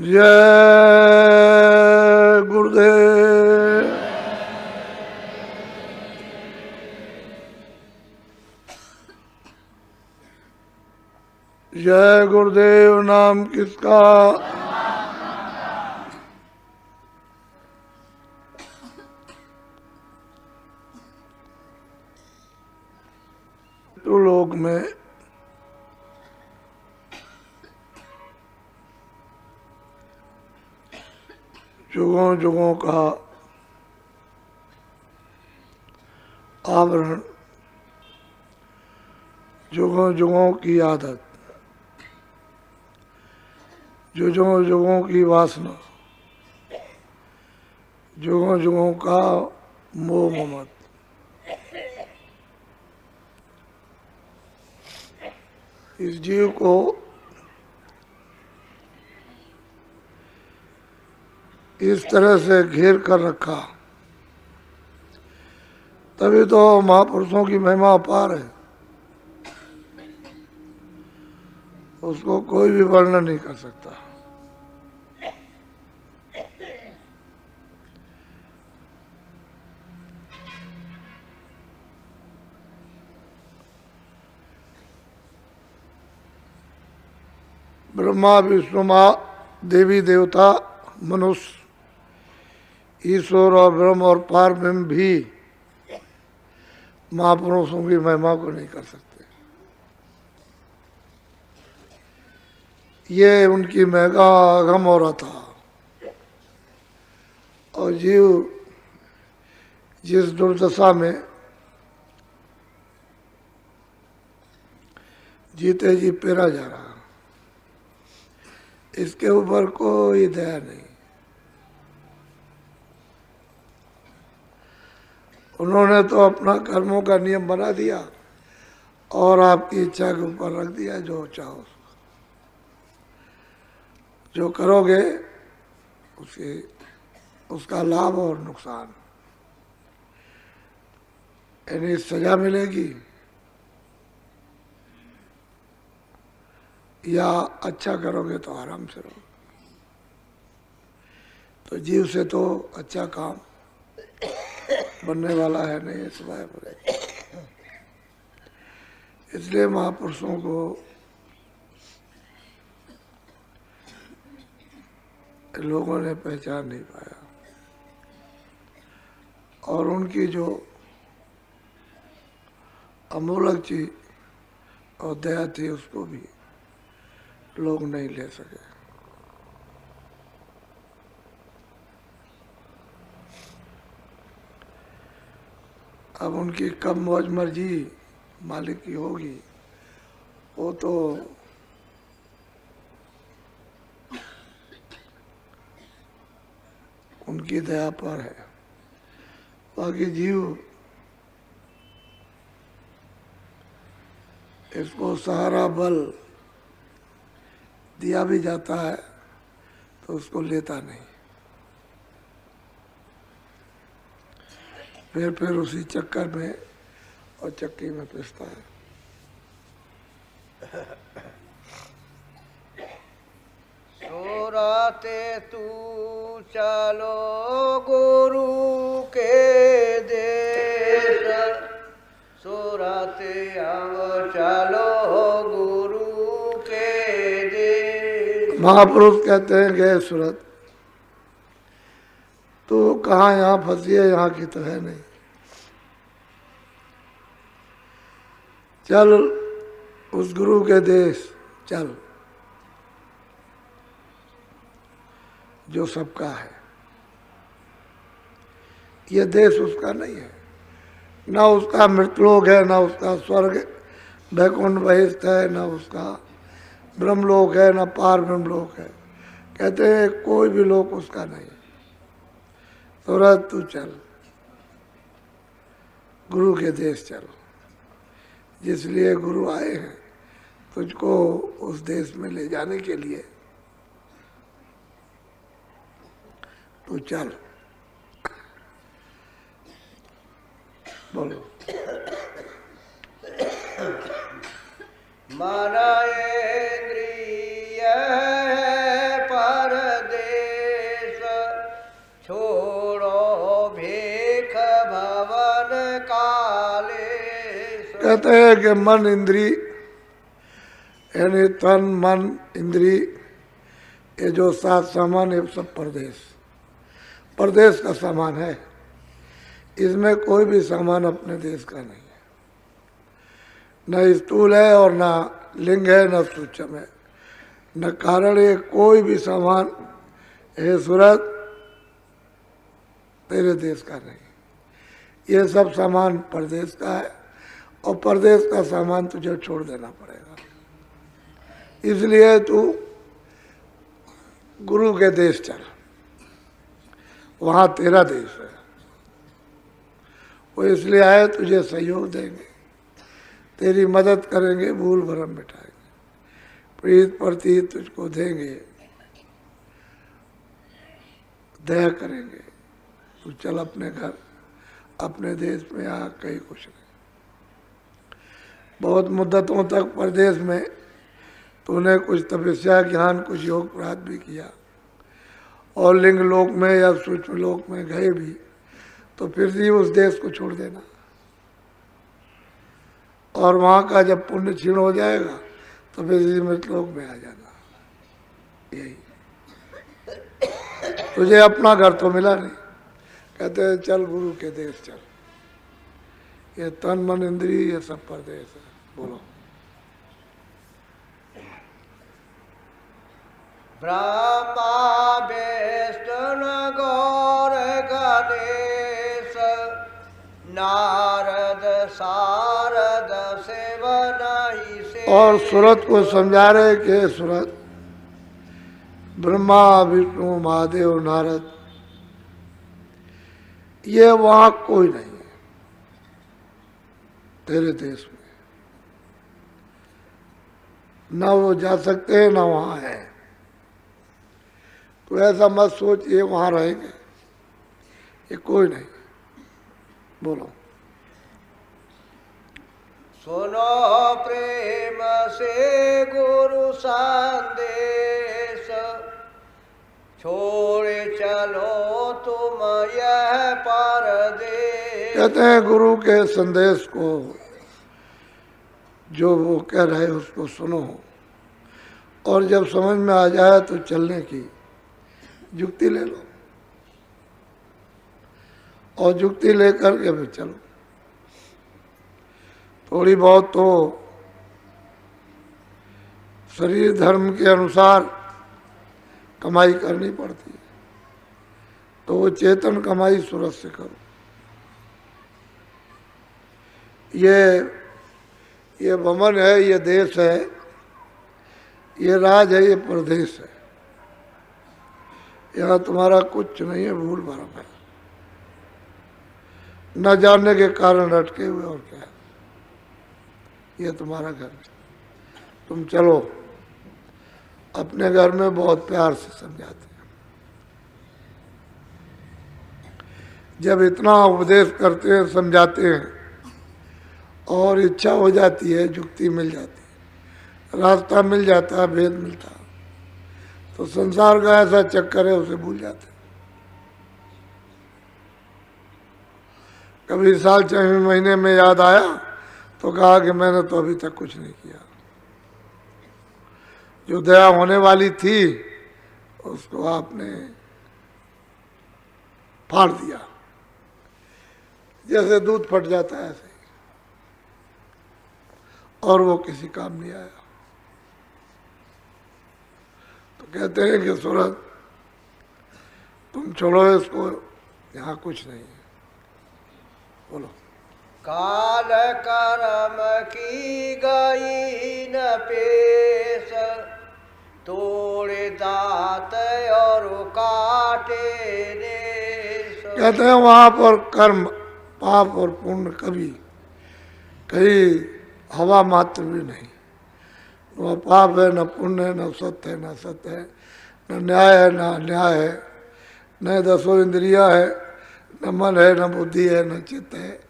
जय गुरुदेव। जय गुरुदेव नाम किसका? तो लोक में जुगों जुगों का आवरण, जुगों जुगों की आदत, जुगों जुगों की वासना, जुगों जुगों का मोह ममत, इस जीव को इस तरह से घेर कर रखा, तभी तो महापुरुषों की महिमा अपार है। उसको कोई भी वर्णन नहीं कर सकता। ब्रह्मा विष्णु माँ देवी देवता मनुष्य ईश्वर और ब्रह्म और पार ब्रह्म भी महापुरुषों की महिमा को नहीं कर सकते। ये उनकी मेगा अगम और अथा, और जीव जिस दुर्दशा में जीते जी पेरा जा रहा, इसके ऊपर कोई दया नहीं। उन्होंने तो अपना कर्मों का नियम बना दिया और आपकी इच्छा के ऊपर रख दिया, जो चाहो जो करोगे उसका लाभ और नुकसान, यानी सजा मिलेगी या अच्छा करोगे तो आराम से रहो। तो जीव से तो अच्छा काम बनने वाला है नहीं, सिवाय पड़े। इसलिए महापुरुषों को लोगों ने पहचान नहीं पाया, और उनकी जो अमूलक चीज और दया थी उसको भी लोग नहीं ले सके। अब उनकी कब मौज मर्जी मालिक की होगी, वो तो उनकी दया पर है। बाकी जीव इसको सहारा बल दिया भी जाता है तो उसको लेता नहीं, फिर उसी चक्कर में और चक्की में पिसता है। सोराते तू चलो गुरु के देश, सोराते आओ चलो गुरु के देश। महापुरुष कहते हैं गए सूरत, तो कहाँ यहाँ फंसी है, यहाँ की तो है नहीं। चल उस गुरु के देश चल जो सबका है। ये देश उसका नहीं है, ना उसका मृतलोक है, ना उसका स्वर्ग वैकुंठ बहिष्ठ है, ना उसका ब्रह्मलोक है, ना पार ब्रह्मलोक है। कहते हैं कोई भी लोक उसका नहीं। सूरत तू चल गुरु के देश चल, जिसलिए गुरु आए हैं तुझको उस देश में ले जाने के लिए, तू चल। बोलो। मन इंद्रिय पर कहते हैं कि मन इंद्री यानी तन मन इंद्री ये जो 7 सामान ये सब परदेश परदेश का सामान है। इसमें कोई भी सामान अपने देश का नहीं है, न स्थूल है और न लिंग है न सूक्ष्म है न कारण है। कोई भी सामान हे सूरत तेरे देश का नहीं, ये सब सामान परदेश का है और परदेश का सामान तुझे छोड़ देना पड़ेगा। इसलिए तू गुरु के देश चल, वहाँ तेरा देश है। वो इसलिए आए तुझे सहयोग देंगे, तेरी मदद करेंगे, भूल भरम मिटाएंगे, प्रीत प्रतीत तुझको देंगे, दया करेंगे। तू चल अपने घर अपने देश में आ, कहीं कुछ नहीं। बहुत मुद्दतों तक परदेश में तूने कुछ तपस्या ज्ञान कुछ योग प्राप्त भी किया और लिंग लोक में या सूक्ष्म लोक में गए भी, तो फिर भी उस देश को छोड़ देना और वहाँ का जब पुण्य क्षीण हो जाएगा तो फिर इसी मृत लोक में आ जाना। यही तुझे अपना घर तो मिला नहीं, कहते हैं चल गुरु के देश चल। ये तन मन इंद्रिय ये सब परदेश है। बोलो ब्रह्मा विष्णु गौर गणेश नारद सारद सेवन से। और सूरत को समझा रहे कि सूरत ब्रह्मा विष्णु महादेव नारद ये वहां कोई नहीं है तेरे देश में, ना वो जा सकते हैं ना वहां है। तो ऐसा मत सोच ये वहां रहेंगे, ये कोई नहीं। बोलो सुनो प्रेम से गुरु संदेश छोड़े चलो तुम यह परदेश। कहते हैं गुरु के संदेश को जो वो कह रहे उसको सुनो और जब समझ में आ जाए तो चलने की जुक्ति ले लो और जुक्ति लेकर के फिर चलो। थोड़ी बहुत तो शरीर धर्म के अनुसार कमाई करनी पड़ती है, तो वो चेतन कमाई सूरत से करो। ये वमन है, ये देश है, ये राज है, ये प्रदेश है। यहाँ तुम्हारा कुछ नहीं है, भूल भरम है, न जानने के कारण अटके हुए और क्या है। ये तुम्हारा घर, तुम चलो। अपने घर में बहुत प्यार से समझाते हैं, जब इतना उपदेश करते हैं समझाते हैं और इच्छा हो जाती है, जुक्ति मिल जाती है, रास्ता मिल जाता है, भेद मिलता है, तो संसार का ऐसा चक्कर है उसे भूल जाते हैं। कभी साल 6 महीने में याद आया तो कहा कि मैंने तो अभी तक कुछ नहीं किया। जो दया होने वाली थी उसको आपने फाड़ दिया, जैसे दूध फट जाता है ऐसे, और वो किसी काम नहीं आया। तो कहते हैं कि सूरत तुम छोड़ो इसको, यहाँ कुछ नहीं है। बोलो काल कर्म की गई न पेश तोड़े दात और काटे नेश। कहते हैं वहाँ पर कर्म पाप और पुण्य कभी कहीं हवा मात्र भी नहीं। वह पाप है न पुण्य है, न सत्य है न सत्य है, न न्याय है न अन्याय है, न 10 इंद्रिया है, न मन है न बुद्धि है, न चित्त है,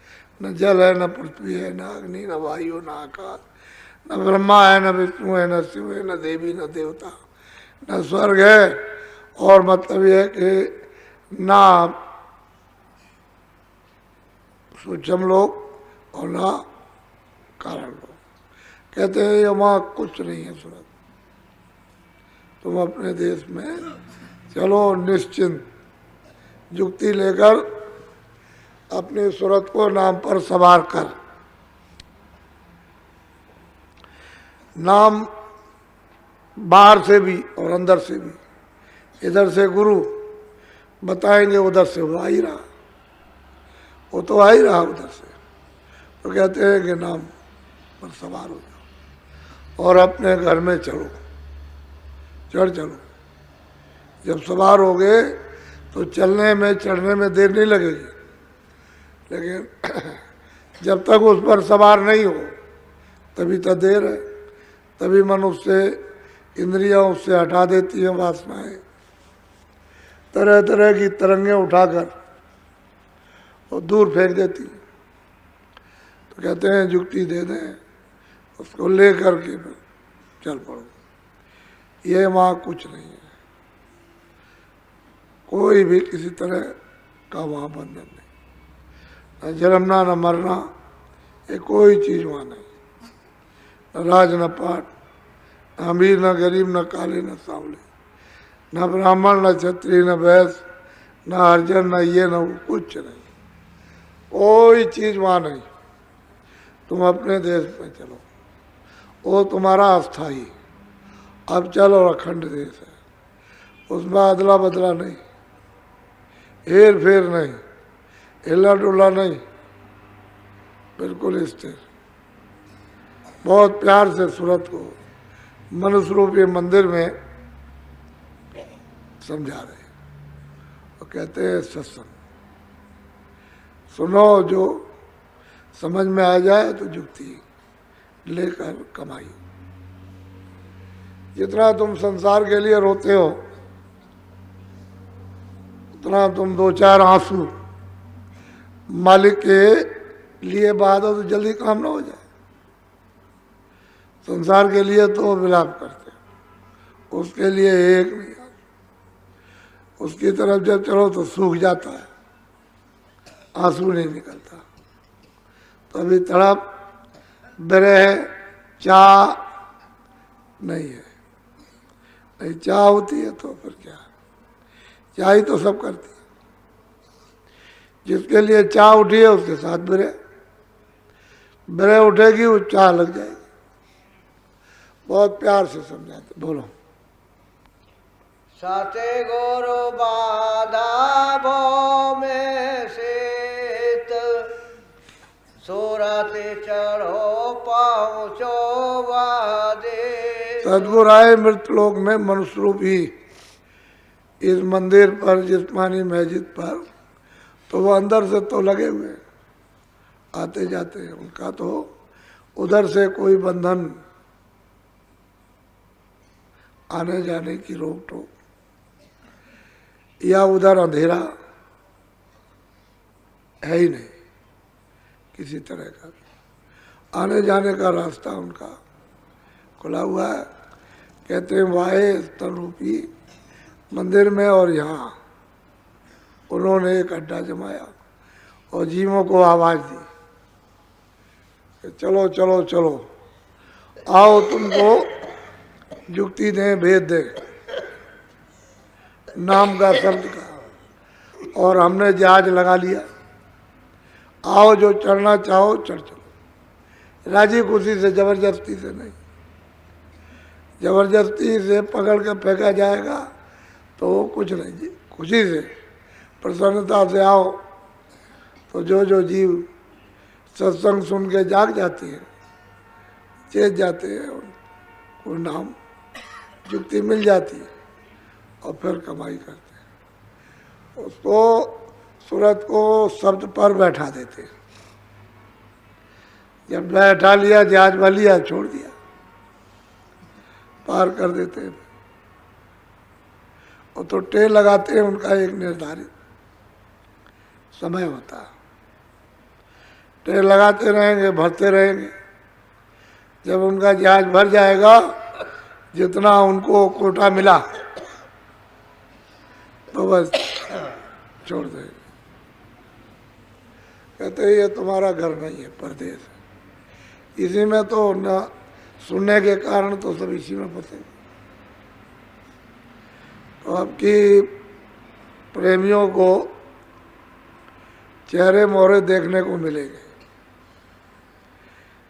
न जल है न पृथ्वी है, न अग्नि न वायु न आकाश, न ब्रह्मा है न विष्णु है, न शिव है, न देवी न देवता, न स्वर्ग है। और मतलब यह है कि ना सूक्ष्म लोक और ना कारण लोग कहते हैं ये वहाँ कुछ नहीं है सूरत, तुम अपने देश में चलो निश्चिंत युक्ति लेकर अपनी सूरत को नाम पर सवार कर। नाम बाहर से भी और अंदर से भी, इधर से गुरु बताएंगे, उधर से वो आ ही रहा, वो तो आ ही रहा उधर से। तो कहते हैं कि नाम पर सवार हो जाओ और अपने घर में चलो, चलो। जब सवार हो गए तो चलने में चढ़ने में देर नहीं लगेगी, लेकिन जब तक उस पर सवार नहीं हो तभी तो देर है। तभी मन उससे, इंद्रियां उससे हटा देती हैं वासनाएं, तरह तरह की तरंगें उठाकर और दूर फेंक देती हैं। तो कहते हैं युक्ति दे दें, उसको ले करके चल पड़ो। ये वहाँ कुछ नहीं है, कोई भी किसी तरह का वहाँ बंधन नहीं, न जन्मना न मरना, ये कोई चीज़ वहाँ नहीं। न राज न पाट, न अमीर न गरीब, न काले न सांवले, न ब्राह्मण न क्षत्रिय न वैश्य, न हरिजन न ये न वो, कुछ नहीं, कोई चीज़ वहाँ नहीं। तुम अपने देश में चलो, वो तुम्हारा अस्थाई, अब चलो अखंड देश है, उसमें अदला बदला नहीं, हेर फेर नहीं, हिला डुला नहीं, बिल्कुल स्थिर। बहुत प्यार से सूरत को मनुष्य रूपी मंदिर में समझा रहे, वो कहते हैं सत्संग सुनो, जो समझ में आ जाए तो युक्ति लेकर कमाई। जितना तुम संसार के लिए रोते हो, उतना तुम दो चार आंसू मालिक के लिए बहा दो तो जल्दी काम ना हो जाए। संसार के लिए तो विलाप करते, उसके लिए एक नहीं आता, उसकी तरफ जब चलो तो सूख जाता है, आंसू नहीं निकलता। तो अभी तड़प, विरह, चाह नहीं है। नहीं चाह होती है तो फिर क्या, चाह ही तो सब करती है। जिसके लिए चाह उठी है उसके साथ विरह, विरह उठेगी वो चाह लग जाएगी। बहुत प्यार से समझाते, बोलो। सते गुरु बाधा भो में सेत, सूरत चढ़ो पहुँचो वादे। सदगुरु आए मृतलोक में मनुष्य रूप ही इस मंदिर पर, जिस्मानी मस्जिद पर, तो वो अंदर से तो लगे हुए आते जाते हैं, उनका तो उधर से कोई बंधन, आने जाने की रोक टोक, या उधर अंधेरा है ही नहीं किसी तरह का। आने जाने का रास्ता उनका खुला हुआ है। कहते हैं वाहे स्तन रूपी मंदिर में और यहाँ उन्होंने एक अड्डा जमाया और जीवों को आवाज दी कि चलो चलो चलो, आओ तुमको युक्ति दें, भेद दें, नाम का, शब्द का, और हमने जहाज लगा लिया, आओ जो चढ़ना चाहो चढ़ चलो, राजी खुशी से, जबरदस्ती से नहीं। जबरदस्ती से पकड़ कर फेंका जाएगा तो कुछ नहीं जी, खुशी से, प्रसन्नता से आओ। तो जो जो जीव सत्संग सुन के जाग जाते हैं, चेत जाते हैं, उनको नाम युक्ति मिल जाती है और फिर कमाई करते हैं। उसको सूरत को शब्द पर बैठा देते हैं। जब बैठा लिया, जहाज भर लिया, छोड़ दिया, पार कर देते हैं। और तो टेल लगाते हैं, उनका एक निर्धारित समय होता है, टेल लगाते रहेंगे, भरते रहेंगे। जब उनका जहाज भर जाएगा, जितना उनको कोटा मिला तो बस छोड़ देंगे। कहते हैं ये तुम्हारा घर नहीं है, परदेश है, इसी में तो न सुनने के कारण तो सब इसी में फंसे। तो आपकी प्रेमियों को चेहरे मोहरे देखने को मिलेंगे,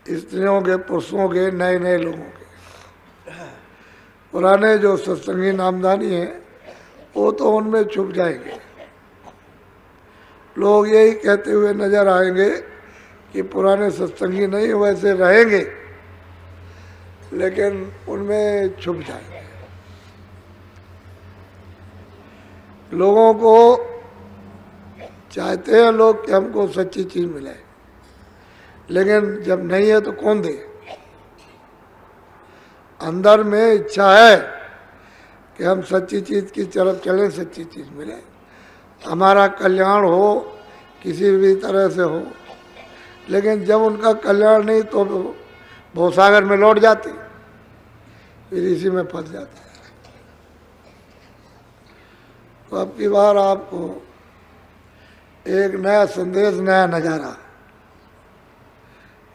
स्त्रियों के, पुरुषों के, नए नए लोगों के। पुराने जो सत्संगी नामदानी हैं वो तो उनमें छुप जाएंगे। लोग यही कहते हुए नजर आएंगे कि पुराने सत्संगी नहीं वैसे रहेंगे, लेकिन उनमें छुप जाएंगे। लोगों को चाहते हैं लोग कि हमको सच्ची चीज मिले, लेकिन जब नहीं है तो कौन दे। अंदर में इच्छा है कि हम सच्ची चीज की तरफ चलें, सच्ची चीज मिले, हमारा कल्याण हो किसी भी तरह से हो। लेकिन जब उनका कल्याण नहीं तो भवसागर में लौट जाते, फिर इसी में फंस जाते। तो अब की बार आपको एक नया संदेश, नया नज़ारा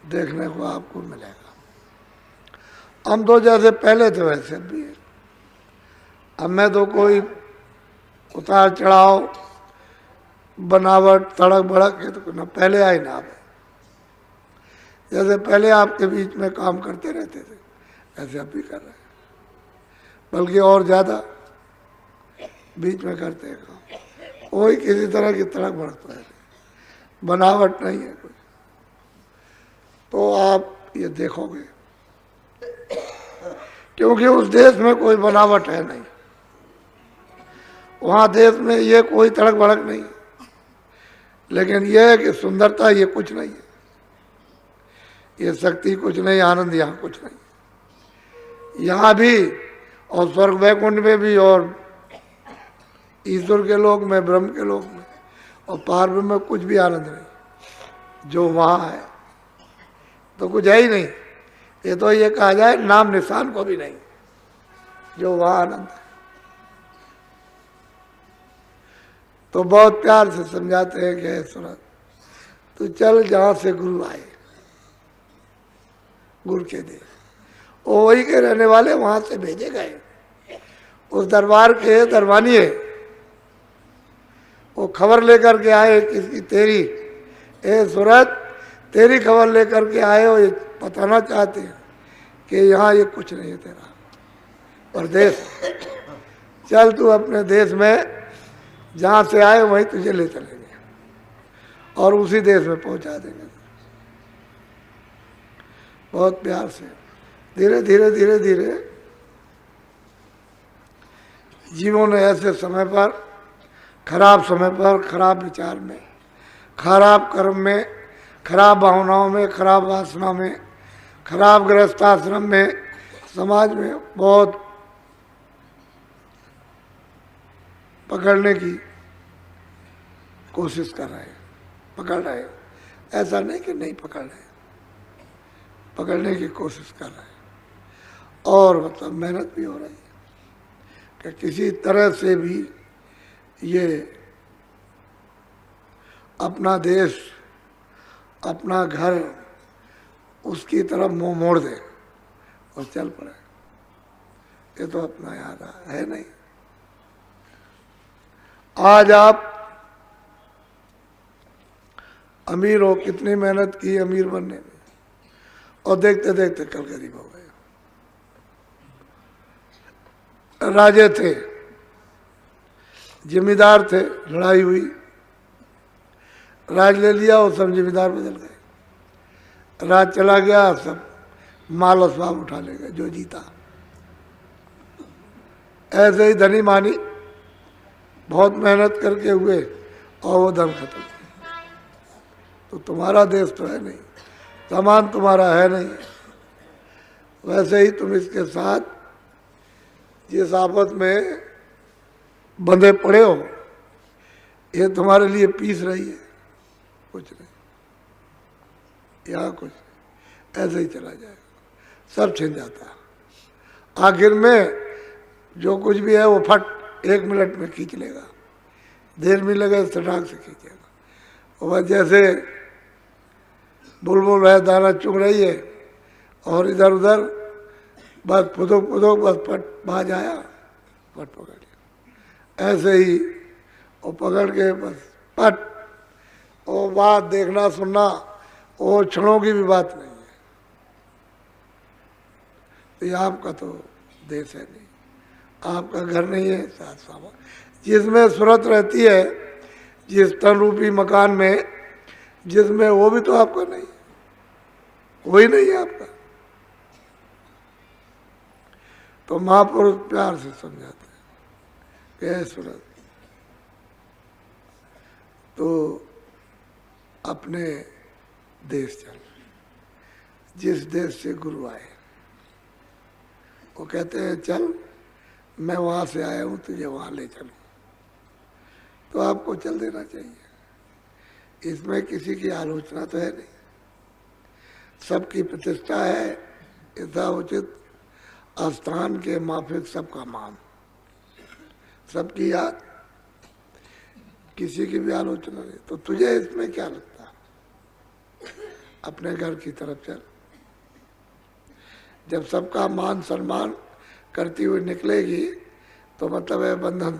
देखने को आपको मिलेगा। हम तो जैसे पहले थे वैसे भी है। अब में तो कोई उतार चढ़ाव, बनावट, तड़क भड़क है तो न पहले आई ना अब। जैसे पहले आपके बीच में काम करते रहते थे ऐसे अब भी कर रहे हैं, बल्कि और ज़्यादा बीच में करते हैं काम। कोई किसी तरह की तड़क भड़क तो है, बनावट नहीं है कोई। तो आप ये देखोगे, क्योंकि उस देश में कोई बनावट है नहीं, वहाँ देश में ये कोई तड़क भड़क नहीं। लेकिन यह है कि सुंदरता ये कुछ नहीं है, ये शक्ति कुछ नहीं, आनंद यहाँ कुछ नहीं। यहाँ भी और स्वर्ग वैकुंठ में भी और ईश्वर के लोक में, ब्रह्म के लोक में और पार में कुछ भी आनंद नहीं। जो वहाँ है तो कुछ है ही नहीं। ये तो ये कहा जाए नाम निशान को भी नहीं जो वहाँ आनंद है। तो बहुत प्यार से समझाते हैं कि सूरत तू चल जहाँ से गुरु आए, गुरु के दे। वो वही के रहने वाले वहाँ से भेजे गए, उस दरबार के दरबानी है। वो खबर लेकर के आए किसकी, तेरी। ए सूरत तेरी खबर लेकर के आए हो, ये बताना चाहते हैं कि यहाँ ये कुछ नहीं है तेरा परदेश। चल तू अपने देश में जहाँ से आए वहीं तुझे ले चलेंगे और उसी देश में पहुँचा देंगे। बहुत प्यार से धीरे धीरे धीरे धीरे जीवों ने ऐसे समय पर, खराब समय पर, खराब विचार में, खराब कर्म में, खराब भावनाओं में, खराब वासना में, खराब गृहस्थाश्रम में, समाज में बहुत पकड़ने की कोशिश कर रहे हैं, पकड़ रहे हैं। ऐसा नहीं कि नहीं पकड़ रहे, पकड़ने की कोशिश कर रहे हैं। और मतलब मेहनत भी हो रही है कि किसी तरह से भी ये अपना देश, अपना घर, उसकी तरफ मुंह मोड़ दे और चल पड़े। ये तो अपना याद है नहीं। आज आप अमीर हो, कितनी मेहनत की अमीर बनने में, और देखते देखते कल गरीब हो गए। राजे थे, जिम्मेदार थे, लड़ाई हुई, राज ले लिया और सब जिम्मेदार बदल गए। राज चला गया, सब माल असबाब उठा ले गए जो जीता। ऐसे ही धनी मानी बहुत मेहनत करके हुए और वो धन खत्म। तो तुम्हारा देश तो है नहीं, सामान तुम्हारा है नहीं। वैसे ही तुम इसके साथ जिस आपस में बंधे पड़े हो, ये तुम्हारे लिए पीस रही है, कुछ नहीं, यहाँ कुछ ऐसे ही चला जाएगा, सब छिन जाता है। आखिर में जो कुछ भी है वो फट 1 मिनट में खींच लेगा, देर भी लगे सटाक से खींचेगा। और जैसे बुलबुल है, दाना चुग रही है, और इधर उधर बस फुदुक फुदुक बस पट बाज आया, पट पकड़ लिया, ऐसे ही वो पकड़ के बस पट। वो बात देखना सुनना वो क्षणों की भी बात नहीं है। तो ये आपका तो देश है नहीं, आपका घर नहीं है साथ सामान, जिसमें सूरत रहती है, जिस तन रूपी मकान में, जिसमें वो भी तो आपका नहीं, वही नहीं है आपका। तो महापुरुष प्यार से समझाते हैं कि है सूरत, तो अपने देश चल, जिस देश से गुरु आए। वो कहते हैं चल, मैं वहाँ से आया हूँ, तुझे वहाँ ले चलूँ, तो आपको चल देना चाहिए। इसमें किसी की आलोचना तो है नहीं, सबकी प्रतिष्ठा है, यथाउचित स्थान के माफिक सबका मान, सबकी याद, किसी की भी आलोचना नहीं। तो तुझे इसमें क्या लगता है? अपने घर की तरफ चल। जब सबका मान सम्मान करती हुई निकलेगी तो मतलब है बंधन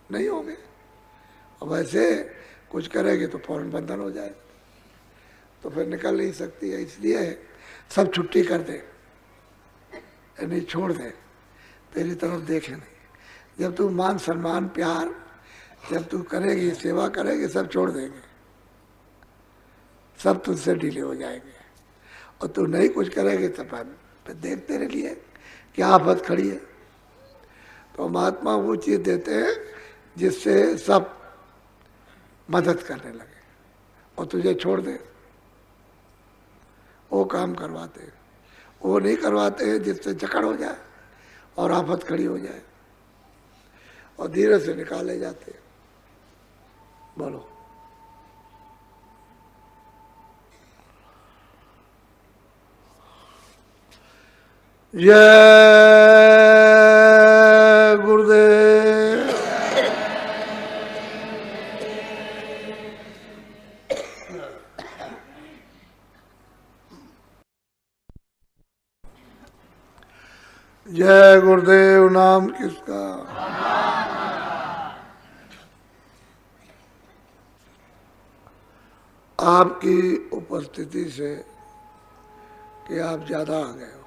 नहीं होंगे, और वैसे कुछ करेगी तो फौरन बंधन हो जाए, तो फिर निकल नहीं सकती है। इसलिए सब छुट्टी कर दे, यानी छोड़ दे, तेरी तरफ देखे नहीं। जब तू मान सम्मान प्यार जब तू करेगी, सेवा करेगी, सब छोड़ देंगे, सब तुझसे ढीले हो जाएंगे, और तू नहीं कुछ करेगी तो फिर देख तेरे लिए क्या आफत खड़ी है। तो महात्मा वो चीज देते हैं जिससे सब मदद करने लगे और तुझे छोड़ दे, वो काम करवाते हैं। वो नहीं करवाते हैं जिससे जकड़ हो जाए और आफत खड़ी हो जाए, और धीरे से निकाले जाते हैं। बोलो। जय गुरुदेव। जय गुरुदेव। नाम किसका? आपकी उपस्थिति से कि आप ज्यादा आ गए हो,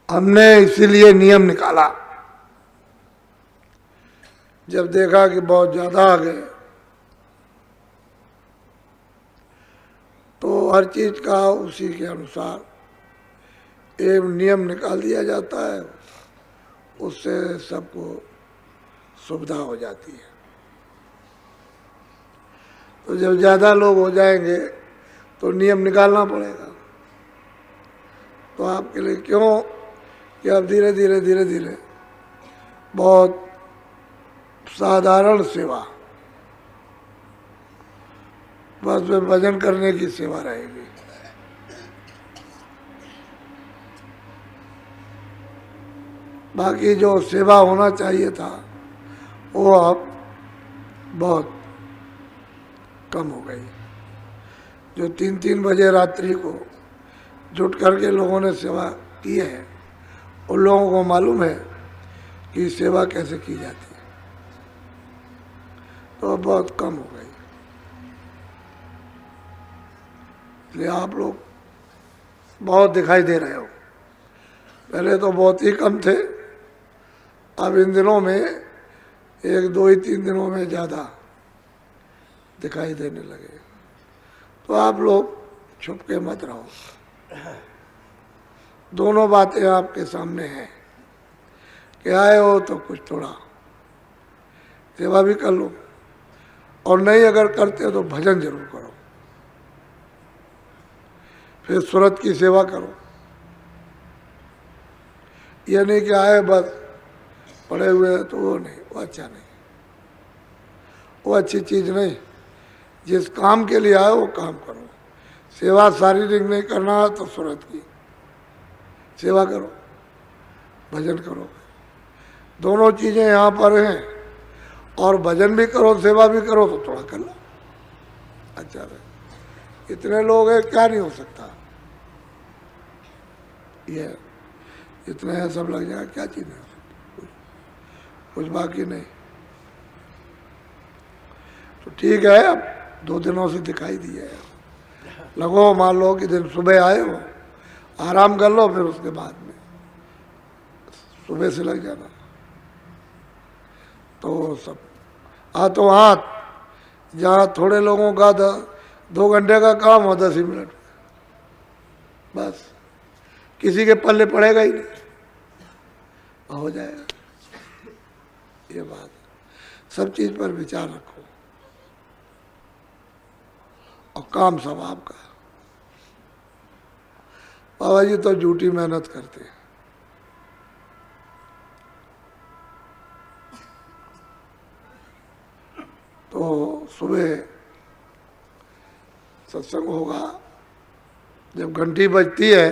हमने इसीलिए नियम निकाला। जब देखा कि बहुत ज्यादा आ गए तो हर चीज का उसी के अनुसार एक नियम निकाल दिया जाता है, उससे सबको सुविधा हो जाती है। तो जब ज़्यादा लोग हो जाएंगे तो नियम निकालना पड़ेगा। तो आपके लिए क्यों कि अब धीरे धीरे धीरे धीरे बहुत साधारण सेवा, बस में भजन करने की सेवा रहेगी। बाकी जो सेवा होना चाहिए था वो अब बहुत कम हो गई। जो 3-3 बजे रात्रि को जुट करके लोगों ने सेवा की है, उन लोगों को मालूम है कि सेवा कैसे की जाती है, तो बहुत कम हो गई। इसलिए आप लोग बहुत दिखाई दे रहे हो, पहले तो बहुत ही कम थे, अब इन दिनों में 1-2 ही 3 दिनों में ज़्यादा दिखाई देने लगे। तो आप लोग छुप के मत रहो, दोनों बातें आपके सामने हैं कि आए हो तो कुछ थोड़ा सेवा भी कर लो, और नहीं अगर करते हो तो भजन जरूर करो, फिर सूरत की सेवा करो। ये नहीं कि आए बस पड़े हुए हैं, तो वो नहीं, वो अच्छा नहीं, वो अच्छी चीज़ नहीं। जिस काम के लिए आए वो काम करो। सेवा शारीरिक नहीं करना है तो सूरत की सेवा करो, भजन करो, दोनों चीज़ें यहाँ पर हैं। और भजन भी करो, सेवा भी करो, तो थोड़ा कर लो, अच्छा रहे। इतने लोग हैं, क्या नहीं हो सकता। ये इतने हैं, सब लग जाए, क्या चीज है, कुछ बाकी नहीं। तो ठीक है, अब 2 दिनों से दिखाई दिया है, लगो मान लो कि दिन सुबह आए हो, आराम कर लो, फिर उसके बाद में सुबह से लग जाना। तो सब हाथों हाथ, जहाँ थोड़े लोगों का 2 घंटे का काम हो 10 ही मिनट में, बस किसी के पल्ले पड़ेगा ही नहीं, हो जाएगा। ये बात, सब चीज पर विचार रखो और काम सब आपका। बाबा जी तो झूठी मेहनत करते हैं, तो सुबह सत्संग होगा, जब घंटी बजती है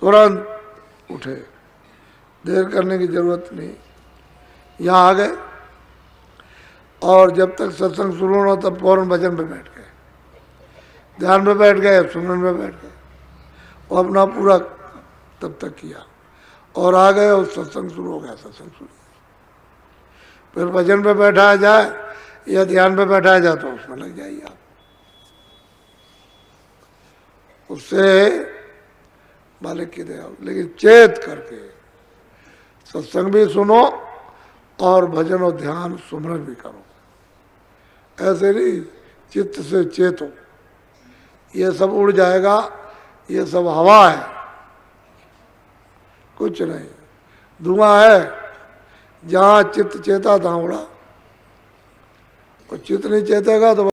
तुरंत उठे, देर करने की जरूरत नहीं। यहाँ आ गए और जब तक सत्संग शुरू ना हो तब फौरन भजन पे बैठ गए, ध्यान पे बैठ गए, सुमरन पे बैठ गए, और अपना पूरा तब तक किया और आ गए और सत्संग शुरू हो गया। सत्संग शुरू, फिर भजन पे बैठाया जाए या ध्यान पे बैठाया जाए तो उसमें लग जाइए आप। उससे मालिक की दया, लेकिन चेत करके सत्संग भी सुनो और भजन और ध्यान सुमरन भी करो। ऐसे नहीं चित्त से चेतो, ये सब उड़ जाएगा, ये सब हवा है, कुछ नहीं, धुआं है। जहाँ चित्त चेता तहाँ उड़ा, और चित्त नहीं चेतेगा तो